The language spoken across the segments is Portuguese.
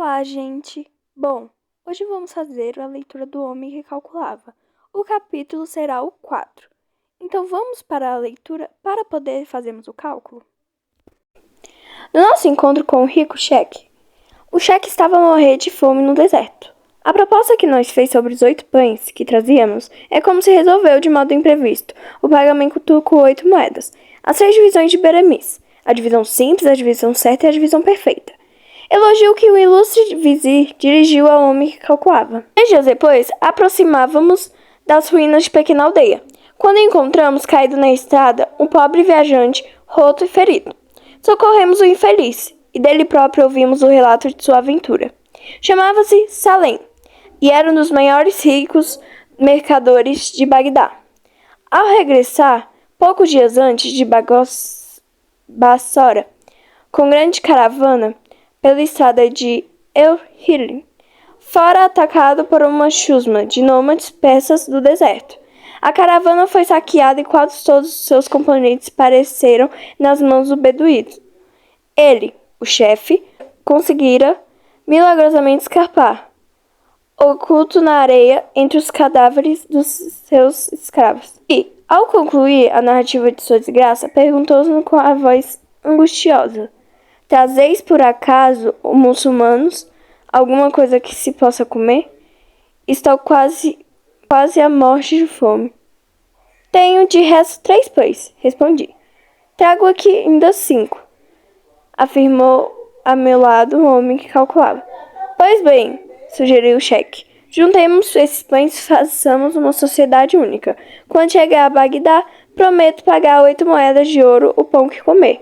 Olá, gente! Bom, hoje vamos fazer a leitura do Homem que Calculava. O capítulo será o 4. Então vamos para a leitura para poder fazermos o cálculo? No nosso encontro com o rico Cheque, o Cheque estava a morrer de fome no deserto. A proposta que nos fez sobre os 8 pães que trazíamos é como se resolveu de modo imprevisto o pagamento com 8 moedas, as 3 divisões de Beremis, a divisão simples, a divisão certa e a divisão perfeita. Elogio que o ilustre vizir dirigiu ao homem que calculava. 3 dias depois, aproximávamos das ruínas de pequena aldeia, quando encontramos caído na estrada um pobre viajante, roto e ferido. Socorremos o infeliz, e dele próprio ouvimos o relato de sua aventura. Chamava-se Salem, e era um dos maiores ricos mercadores de Bagdá. Ao regressar, poucos dias antes de Bassora, com grande caravana, pela estrada de El-Hilli, fora atacado por uma chusma de nômades persas do deserto. A caravana foi saqueada e quase todos os seus componentes pereceram nas mãos do beduíno. Ele, o chefe, conseguira milagrosamente escapar, oculto na areia entre os cadáveres dos seus escravos. E, ao concluir a narrativa de sua desgraça, perguntou-nos com a voz angustiosa: "Trazeis por acaso, muçulmanos, alguma coisa que se possa comer? Estou quase à morte de fome." "Tenho de resto 3 pães", respondi. "Trago aqui ainda 5", afirmou a meu lado o homem que calculava. "Pois bem", sugeriu o Cheque, "juntemos esses pães e façamos uma sociedade única. Quando chegar a Bagdá, prometo pagar 8 moedas de ouro o pão que comer."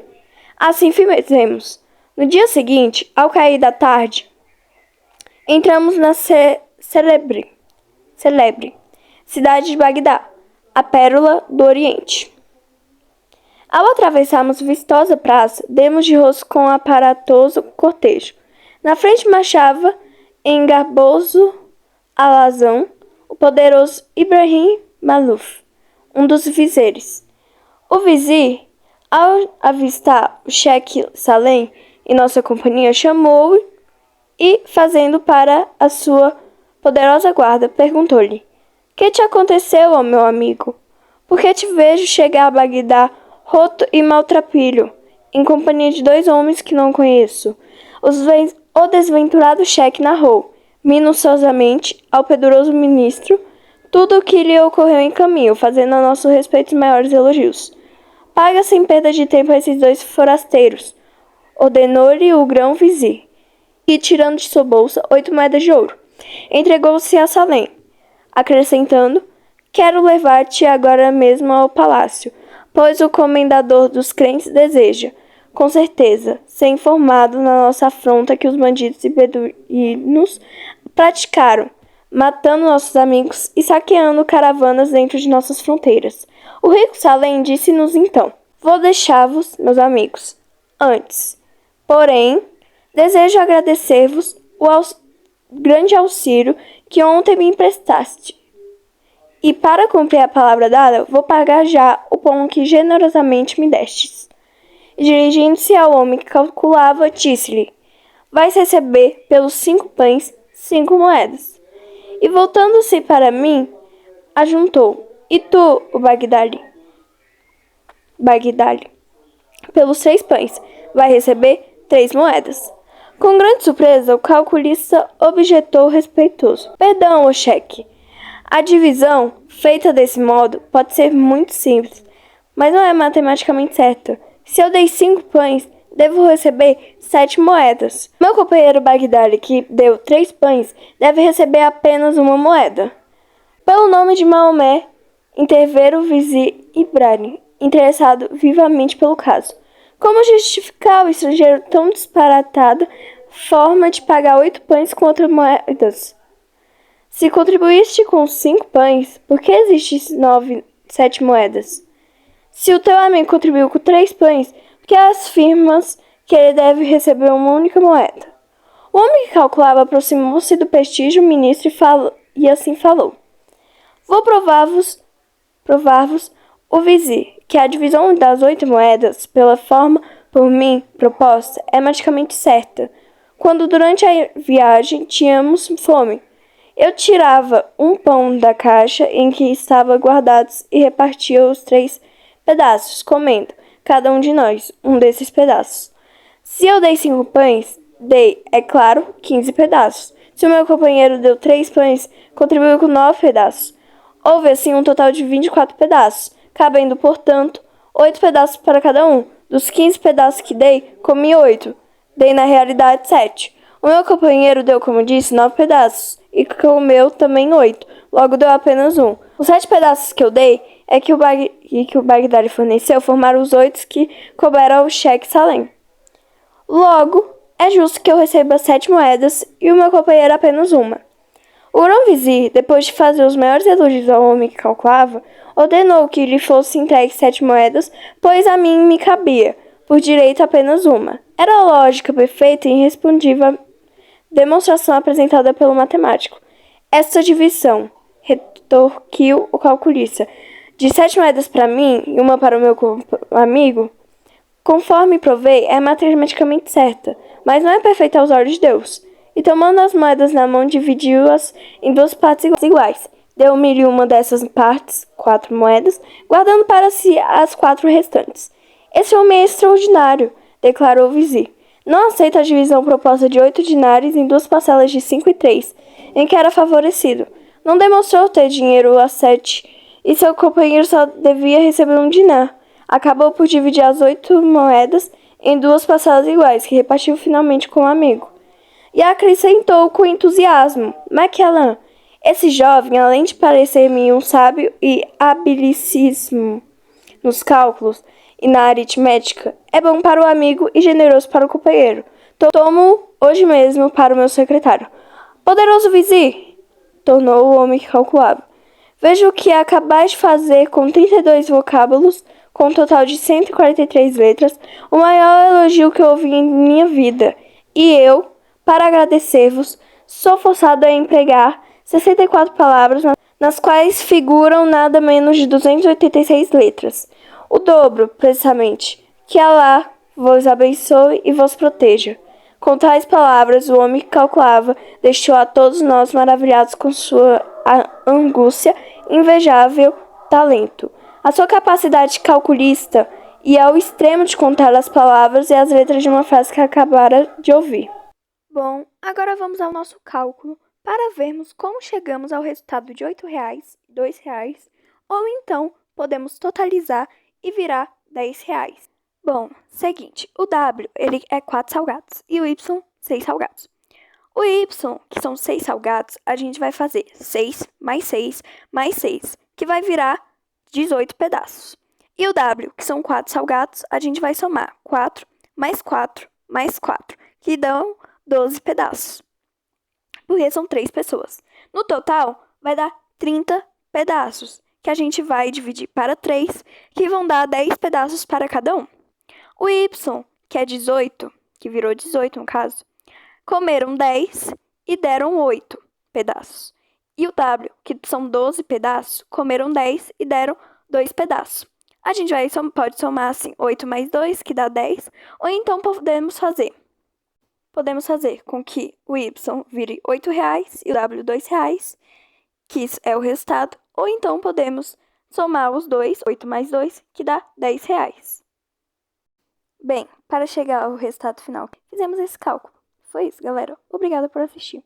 Assim fizemos. No dia seguinte, ao cair da tarde, entramos na celebre cidade de Bagdá, a pérola do Oriente. Ao atravessarmos vistosa praça, demos de rosto com um aparatoso cortejo. Na frente marchava, em garboso alazão, o poderoso Ibrahim Maluf, um dos vizires. O vizir, ao avistar o Cheque Salem em nossa companhia, chamou-o e, fazendo para a sua poderosa guarda, perguntou-lhe: "Que te aconteceu, ó meu amigo? Por que te vejo chegar a Bagdá roto e maltrapilho, em companhia de 2 homens que não conheço?" O desventurado Cheque narrou, minuciosamente, ao poderoso ministro, tudo o que lhe ocorreu em caminho, fazendo a nosso respeito os maiores elogios. "Paga sem perda de tempo a esses 2 forasteiros", ordenou-lhe o grão-vizir, e, tirando de sua bolsa 8 moedas de ouro, entregou-se a Salem, acrescentando: "Quero levar-te agora mesmo ao palácio, pois o comendador dos crentes deseja, com certeza, ser informado na nossa afronta que os bandidos e beduínos praticaram, matando nossos amigos e saqueando caravanas dentro de nossas fronteiras." O rico Salem disse-nos então: "Vou deixar-vos, meus amigos. Antes, porém, desejo agradecer-vos o grande auxílio que ontem me emprestaste. E para cumprir a palavra dada, vou pagar já o pão que generosamente me destes." E dirigindo-se ao homem que calculava, disse-lhe: "Vais receber pelos 5 pães 5 moedas." E voltando-se para mim, ajuntou: "E tu, o Bagdali, pelos 3 pães, vai receber 3 moedas." Com grande surpresa, o calculista objetou respeitoso: "Perdão, ô Cheque. A divisão, feita desse modo, pode ser muito simples, mas não é matematicamente certa. Se eu dei 5 pães, devo receber 7 moedas. Meu companheiro Bagdali, que deu 3 pães, deve receber apenas 1 moeda." Pelo nome de Maomé, interveio o vizir Ibrahim, interessado vivamente pelo caso. Como justificar o estrangeiro tão disparatada forma de pagar 8 pães com 8 moedas? Se contribuíste com 5 pães, por que existem 7 moedas? Se o teu amigo contribuiu com 3 pães, por que afirmas que ele deve receber uma única moeda? O homem que calculava aproximou-se do prestígio ministro e assim falou: "Vou provar-vos, o vizir, que a divisão das 8 moedas, pela forma por mim proposta, é matematicamente certa. quando durante a viagem tínhamos fome. Eu tirava um pão da caixa em que estava guardados e repartia os 3 pedaços, comendo, cada um de nós, um desses pedaços. Se eu dei 5 pães, dei, é claro, 15 pedaços. Se o meu companheiro deu 3 pães, contribuiu com 9 pedaços. Houve assim um total de 24 pedaços, cabendo, portanto, 8 pedaços para cada um. Dos 15 pedaços que dei, comi 8. Dei na realidade 7. O meu companheiro deu, como disse, 9 pedaços e comeu também 8. Logo deu apenas um. Os 7 pedaços que eu dei é que o Bagdad forneceu formaram os 8 que couberam ao cheque Salem. Logo, é justo que eu receba 7 moedas e o meu companheiro apenas uma. O grão-vizir, depois de fazer os maiores elogios ao homem que calculava, ordenou que lhe fosse entregue 7 moedas, pois a mim me cabia, por direito, apenas uma. Era a lógica perfeita e irrespondível demonstração apresentada pelo matemático. Esta divisão, retorquiu o calculista, de 7 moedas para mim e uma para o meu amigo, conforme provei, é matematicamente certa, mas não é perfeita aos olhos de Deus. E tomando as moedas na mão, dividiu-as em 2 partes iguais. Deu-me uma dessas partes, 4 moedas, guardando para si as 4 restantes. Esse homem é extraordinário, declarou o vizir. Não aceita a divisão proposta de 8 dinários em 2 parcelas de 5 e 3, em que era favorecido. Não demonstrou ter dinheiro a 7, e seu companheiro só devia receber um dinar. Acabou por dividir as 8 moedas em 2 parcelas iguais, que repartiu finalmente com o amigo. E acrescentou com entusiasmo: Maquialan, esse jovem, além de parecer-me um sábio e habilíssimo nos cálculos e na aritmética, é bom para o amigo e generoso para o companheiro. Tomo hoje mesmo para o meu secretário. Poderoso vizir, tornou o homem que calculava. Vejo o que acabais de fazer com 32 vocábulos, com um total de 143 letras, o maior elogio que ouvi em minha vida. E eu, para agradecer-vos, sou forçado a empregar 64 palavras, nas quais figuram nada menos de 286 letras. O dobro, precisamente. Que Alá vos abençoe e vos proteja. Com tais palavras, o homem que calculava deixou a todos nós maravilhados com sua angústia e invejável talento. A sua capacidade calculista ia ao extremo de contar as palavras e as letras de uma frase que acabara de ouvir. Bom, agora vamos ao nosso cálculo para vermos como chegamos ao resultado de R$ 8,00, R$ 2,00, ou então podemos totalizar e virar R$ 10,00. Bom, seguinte, o W ele é 4 salgados e o Y 6 salgados. O Y, que são 6 salgados, a gente vai fazer 6 mais 6 mais 6, que vai virar 18 pedaços. E o W, que são 4 salgados, a gente vai somar 4 mais 4 mais 4, que dão 12 pedaços, porque são 3 pessoas. No total, vai dar 30 pedaços, que a gente vai dividir para 3, que vão dar 10 pedaços para cada um. O Y, que é 18, que virou 18 no caso, comeram 10 e deram 8 pedaços. E o W, que são 12 pedaços, comeram 10 e deram 2 pedaços. A gente pode somar assim 8 mais 2, que dá 10, ou então podemos fazer com que o Y vire R$ 8,00 e o W R$ 2,00, que isso é o resultado, ou então podemos somar os dois, 8 mais 2, que dá R$ 10,00. Bem, para chegar ao resultado final, fizemos esse cálculo. Foi isso, galera. Obrigada por assistir.